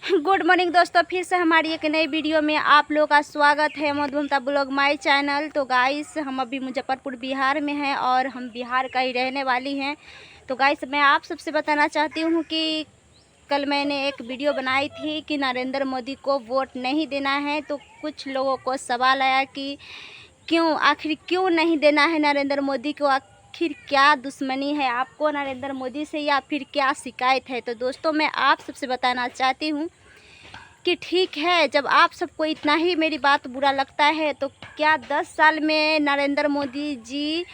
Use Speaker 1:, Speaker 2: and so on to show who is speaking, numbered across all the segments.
Speaker 1: Good morning दोस्तों, फिर से हमारी एक नई वीडियो में आप लोगों का स्वागत है। मधुमता ब्लॉग माई चैनल। तो गाइस, हम अभी मुजफ्फरपुर बिहार में हैं और हम बिहार का ही रहने वाली हैं। तो गाइस, मैं आप सबसे बताना चाहती हूँ कि कल मैंने एक वीडियो बनाई थी कि नरेंद्र मोदी को वोट नहीं देना है। तो कुछ लोगों को सवाल आया कि आखिर क्यों नहीं देना है नरेंद्र मोदी को, आखिर क्या दुश्मनी है आपको नरेंद्र मोदी से, या फिर क्या शिकायत है। तो दोस्तों, मैं आप सबसे बताना चाहती हूँ कि ठीक है, जब आप सबको इतना ही मेरी बात बुरा लगता है तो क्या 10 साल में नरेंद्र मोदी जी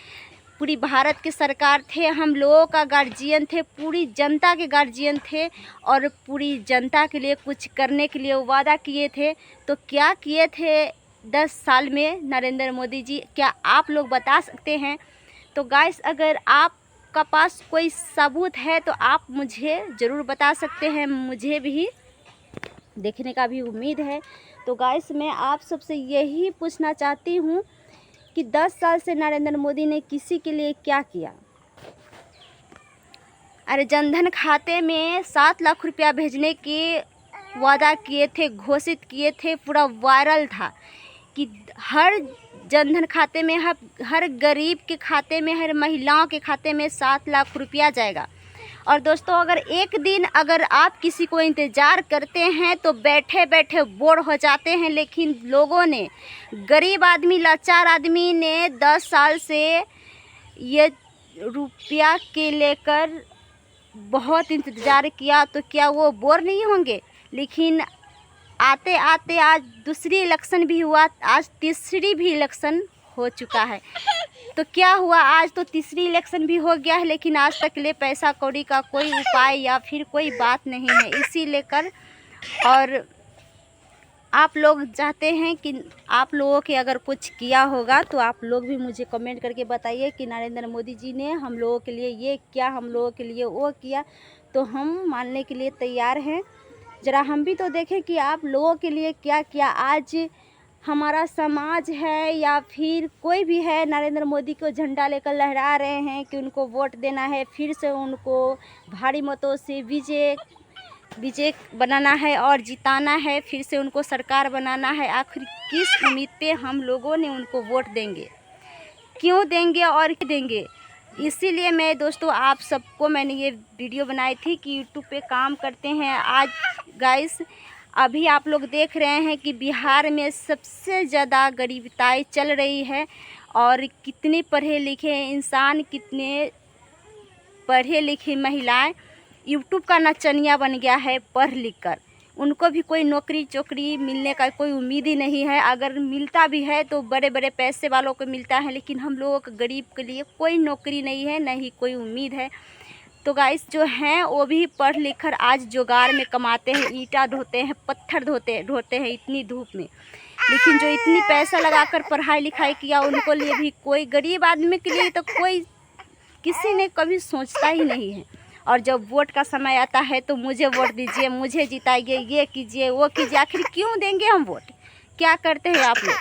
Speaker 1: पूरी भारत के सरकार थे, हम लोगों का गार्जियन थे, पूरी जनता के गार्जियन थे और पूरी जनता के लिए कुछ करने के लिए वादा किए थे। तो क्या किए थे 10 साल में नरेंद्र मोदी जी, क्या आप लोग बता सकते हैं? तो गाइस, अगर आपका पास कोई सबूत है तो आप मुझे ज़रूर बता सकते हैं, मुझे भी देखने का भी उम्मीद है। तो गाइस, मैं आप सबसे यही पूछना चाहती हूँ कि 10 साल से नरेंद्र मोदी ने किसी के लिए क्या किया? अरे, जनधन खाते में 7 लाख रुपया भेजने के वादा किए थे, घोषित किए थे, पूरा वायरल था कि हर जनधन खाते में, हर गरीब के खाते में, हर महिलाओं के खाते में 7 लाख रुपया जाएगा। और दोस्तों, अगर एक दिन अगर आप किसी को इंतज़ार करते हैं तो बैठे बैठे बोर हो जाते हैं, लेकिन लोगों ने, गरीब आदमी, लाचार आदमी ने 10 साल से ये रुपया के लेकर बहुत इंतज़ार किया, तो क्या वो बोर नहीं होंगे? लेकिन आते आते आज दूसरी इलेक्शन भी हुआ, आज तीसरी भी इलेक्शन हो चुका है। तो क्या हुआ, आज तो तीसरी इलेक्शन भी हो गया है, लेकिन आज तक ले पैसा कौड़ी का कोई उपाय या फिर कोई बात नहीं है। इसी लेकर और आप लोग चाहते हैं कि आप लोगों के अगर कुछ किया होगा तो आप लोग भी मुझे कमेंट करके बताइए कि नरेंद्र मोदी जी ने हम लोगों के लिए ये किया, हम लोगों के लिए वो किया। तो हम मानने के लिए तैयार हैं। ज़रा हम भी तो देखें कि आप लोगों के लिए क्या किया। आज हमारा समाज है या फिर कोई भी है, नरेंद्र मोदी को झंडा लेकर लहरा रहे हैं कि उनको वोट देना है, फिर से उनको भारी मतों से विजय बनाना है और जिताना है, फिर से उनको सरकार बनाना है। आखिर किस उम्मीद पे हम लोगों ने उनको वोट देंगे, क्यों देंगे और क्यों देंगे? इसीलिए मैं दोस्तों आप सबको मैंने ये वीडियो बनाई थी कि यूट्यूब पे काम करते हैं। आज गाइस, अभी आप लोग देख रहे हैं कि बिहार में सबसे ज़्यादा गरीबताई चल रही है और कितने पढ़े लिखे इंसान, कितने पढ़े लिखे महिलाएं यूट्यूब का नचनिया बन गया है पढ़ लिख कर। उनको भी कोई नौकरी चोकरी मिलने का कोई उम्मीद ही नहीं है। अगर मिलता भी है तो बड़े बड़े पैसे वालों को मिलता है, लेकिन हम लोगों को गरीब के लिए कोई नौकरी नहीं है, न ही कोई उम्मीद है। तो गाइस, जो हैं वो भी पढ़ लिख कर आज जुगाड़ में कमाते हैं, ईंटा ढोते हैं, पत्थर ढोते हैं इतनी धूप में। लेकिन जो इतनी पैसा लगाकर पढ़ाई लिखाई किया, उनको लिए भी कोई, गरीब आदमी के लिए तो कोई, किसी ने कभी सोचता ही नहीं है। और जब वोट का समय आता है तो मुझे वोट दीजिए, मुझे जिताइए, ये कीजिए, वो कीजिए। आखिर क्यों देंगे हम वोट? क्या करते हैं आप लोग?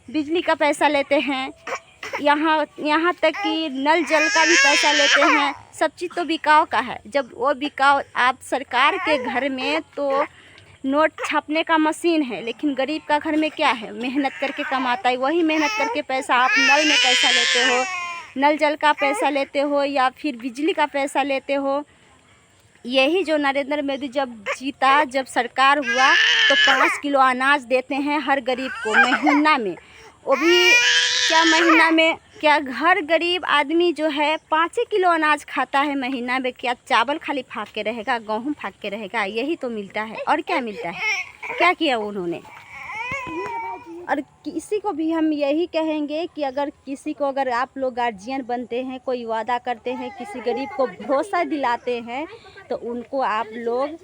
Speaker 1: बिजली का पैसा लेते हैं, यहाँ तक कि नल जल का भी पैसा लेते हैं। सब चीज़ तो बिकाव का है। जब वो बिकाव आप सरकार के घर में तो नोट छापने का मशीन है, लेकिन गरीब का घर में क्या है? मेहनत करके कमाता है, वही मेहनत करके पैसा आप नल में पैसा लेते हो, नल जल का पैसा लेते हो या फिर बिजली का पैसा लेते हो। यही जो नरेंद्र मोदी जब जीता, जब सरकार हुआ, तो 5 किलो अनाज देते हैं हर गरीब को महीना में। वो भी क्या महीना में, क्या हर गरीब आदमी जो है 5 किलो अनाज खाता है महीना में? क्या चावल खाली फाँक के रहेगा, गेहूँ फाँक के रहेगा? यही तो मिलता है। और क्या मिलता है? क्या किया उन्होंने? और किसी को भी हम यही कहेंगे कि अगर आप लोग गार्जियन बनते हैं, कोई वादा करते हैं, किसी गरीब को भरोसा दिलाते हैं, तो उनको आप लोग,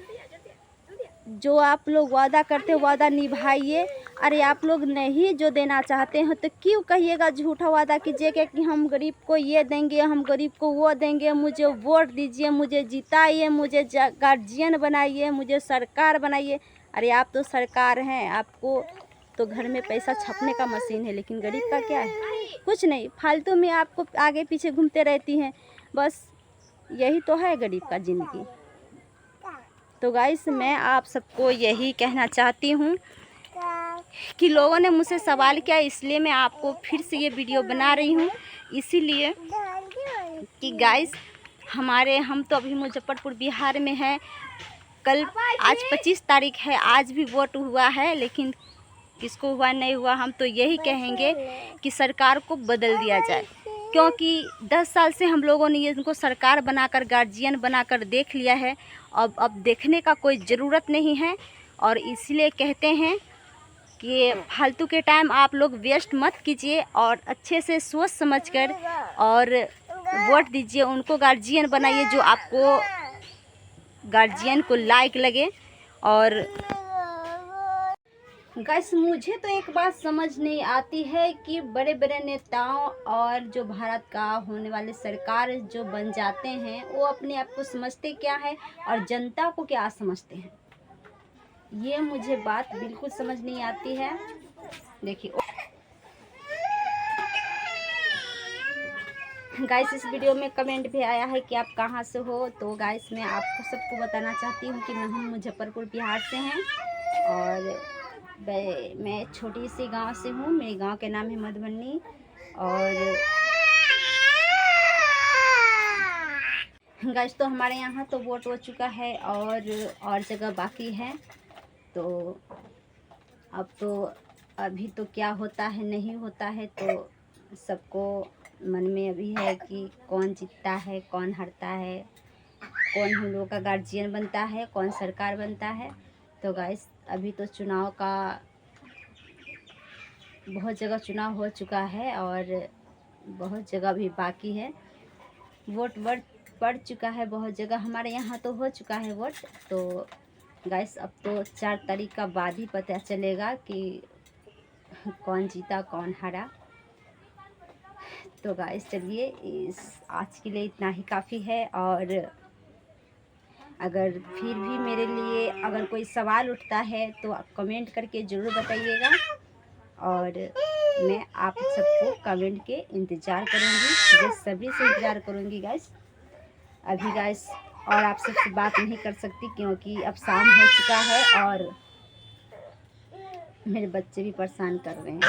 Speaker 1: जो आप लोग वादा करते हैं, वादा निभाइए। अरे, आप लोग नहीं जो देना चाहते हैं तो क्यों कहिएगा, झूठा वादा कीजिएगा कि हम गरीब को ये देंगे, हम गरीब को वो देंगे, मुझे वोट दीजिए, मुझे जिताइए, मुझे गार्जियन बनाइए, मुझे सरकार बनाइए। अरे, आप तो सरकार हैं, आपको तो घर में पैसा छापने का मशीन है, लेकिन गरीब का क्या है? कुछ नहीं, फालतू में आपको आगे पीछे घूमते रहती हैं। बस यही तो है गरीब का ज़िंदगी। तो गाइस मैं आप सबको यही कहना चाहती हूँ कि लोगों ने मुझसे सवाल किया, इसलिए मैं आपको फिर से ये वीडियो बना रही हूँ। इसीलिए कि गाइस हम तो अभी मुजफ्फरपुर बिहार में हैं। कल आज 25 तारीख है, आज भी वोट हुआ है, लेकिन किसको हुआ नहीं हुआ, हम तो यही कहेंगे कि सरकार को बदल दिया जाए, क्योंकि 10 साल से हम लोगों ने इनको सरकार बनाकर, गार्जियन बनाकर देख लिया है। अब देखने का कोई ज़रूरत नहीं है। और इसलिए कहते हैं कि फालतू के टाइम आप लोग वेस्ट मत कीजिए और अच्छे से सोच समझकर और वोट दीजिए, उनको गार्जियन बनाइए जो आपको गार्जियन को लायक लगे। और गाइस मुझे तो एक बात समझ नहीं आती है कि बड़े बड़े नेताओं और जो भारत का होने वाले सरकार जो बन जाते हैं, वो अपने आप को समझते क्या है और जनता को क्या समझते हैं, ये मुझे बात बिल्कुल समझ नहीं आती है। देखिए गाइस इस वीडियो में कमेंट भी आया है कि आप कहाँ से हो। तो गाइस मैं आपको सबको बताना चाहती हूँ कि हम मुजफ्फरपुर बिहार से हैं और मैं छोटी सी गांव से हूँ। मेरे गांव के नाम है मधुबनी। और गाइस तो हमारे यहाँ तो वोट हो चुका है और जगह बाकी है। तो अब तो अभी तो क्या होता है नहीं होता है, तो सबको मन में अभी है कि कौन जीतता है, कौन हारता है, कौन हम लोगों का गार्जियन बनता है, कौन सरकार बनता है। तो गाइस अभी तो चुनाव का बहुत जगह चुनाव हो चुका है और बहुत जगह भी बाकी है। वोट पड़ चुका है बहुत जगह, हमारे यहाँ तो हो चुका है वोट। तो गाइस अब तो 4 तारीख का बाद ही पता चलेगा कि कौन जीता कौन हारा। तो गाइस चलिए इस आज के लिए इतना ही काफ़ी है। और अगर फिर भी मेरे लिए अगर कोई सवाल उठता है तो आप कमेंट करके ज़रूर बताइएगा और मैं आप सबको कमेंट के इंतज़ार करूँगी, जो सभी से इंतज़ार करूँगी गाइस। अभी गाइस और आप सबसे बात नहीं कर सकती क्योंकि अब शाम हो चुका है और मेरे बच्चे भी परेशान कर रहे हैं।